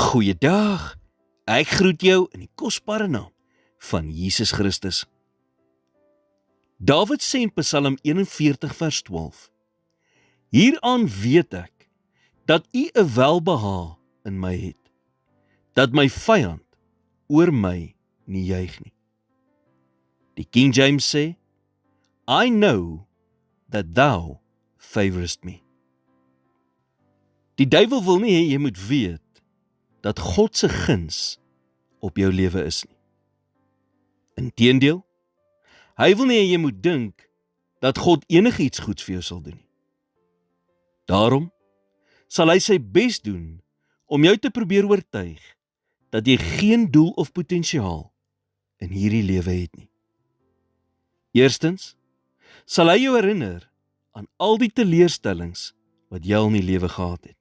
Goeiedag, ek groet jou in die kosbare naam van Jesus Christus. Dawid sê in Psalm 41 vers 12, hieraan weet ek, dat U 'n welbehae in my het, dat my vyand oor my nie juig nie. Die King James sê, I know that thou favorest me. Die duiwel wil nie hê jy moet weet dat God se guns op jou lewe is nie. Inteendeel, hy wil nie hê jy moet dink dat God enigiets goeds vir jou sal doen nie. Daarom sal hy sy bes doen om jou te probeer oortuig dat jy geen doel of potensiaal in hierdie lewe het nie. Eerstens, sal hy jou herinner aan al die teleurstellings wat jy al in die lewe gehad het.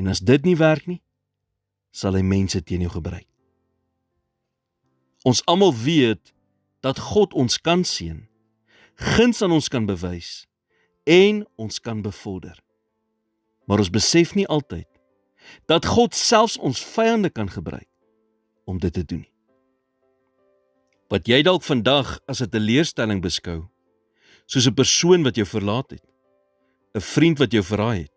En as dit nie werk nie, sal hy mense teen jou gebruik. Ons almal weet dat God ons kan seën, guns aan ons kan bewys en ons kan bevorder. Maar ons besef nie altyd dat God selfs ons vyande kan gebruik om dit te doen nie. Wat jy dalk vandag as 'n teleurstelling beskou, soos 'n persoon wat jou verlaat het, 'n vriend wat jou verraai het,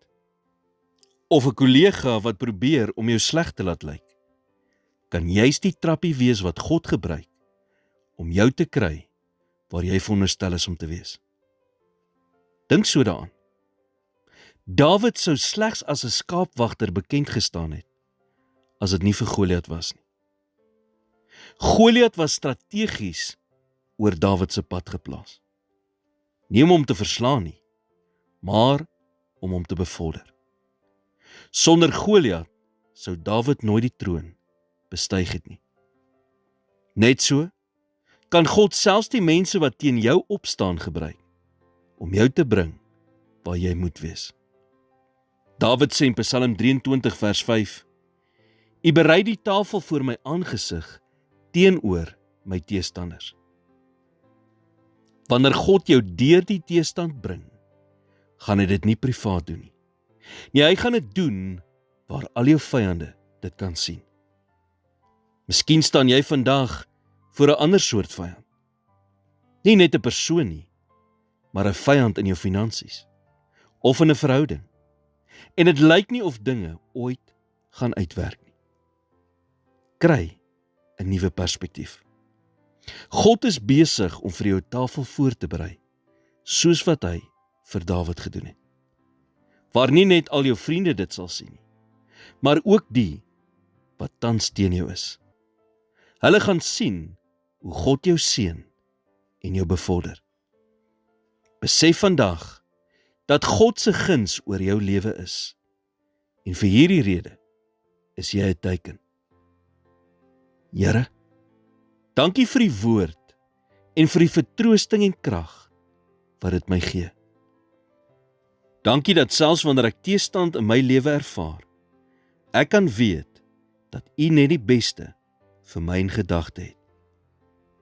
of 'n kollega wat probeer om jou sleg te laat lyk, kan juist die trappie wees wat God gebruik om jou te kry waar jy veronderstel is om te wees. Dink so daaraan. Dawid sou slegs as 'n skaapwagter bekend gestaan het as dit nie vir Goliat was nie. Goliat was strategies oor Dawid se pad geplaas. Nie om hom te verslaan nie, maar om hom te bevorder. Sonder Goliat sou Dawid nooit die troon bestyg het nie. Net so kan God selfs die mense wat teen jou opstaan gebruik om jou te bring waar jy moet wees. Dawid sê in Psalm 23 vers 5, U berei die tafel voor my aangesig teenoor my teestanders. Wanneer God jou deur die teestand bring, gaan hy dit nie privaat doen nie. Nee, hy gaan dit doen waar al jou vyande dit kan sien. Miskien staan jy vandag voor 'n ander soort vyand. Nie net 'n persoon nie, maar 'n vyand in jou finansies of in 'n verhouding. En dit lyk nie of dinge ooit gaan uitwerk nie. Kry 'n nuwe perspektief. God is besig om vir jou tafel voor te berei, soos wat hy vir Dawid gedoen het. Waar nie net al jou vriende dit sal sien nie, maar ook die wat tans teen jou is. Hulle gaan sien hoe God jou seën en jou bevorder. Besef vandag dat God se guns oor jou lewe is. En vir hierdie rede is jy 'n teken. Here, dankie vir die woord en vir die vertroosting en krag wat dit my gee. Dankie dat selfs wanneer ek teestand in my lewe ervaar, ek kan weet dat U net die beste vir my in gedagte het.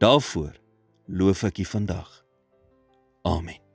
Daarvoor loof ek U vandag. Amen.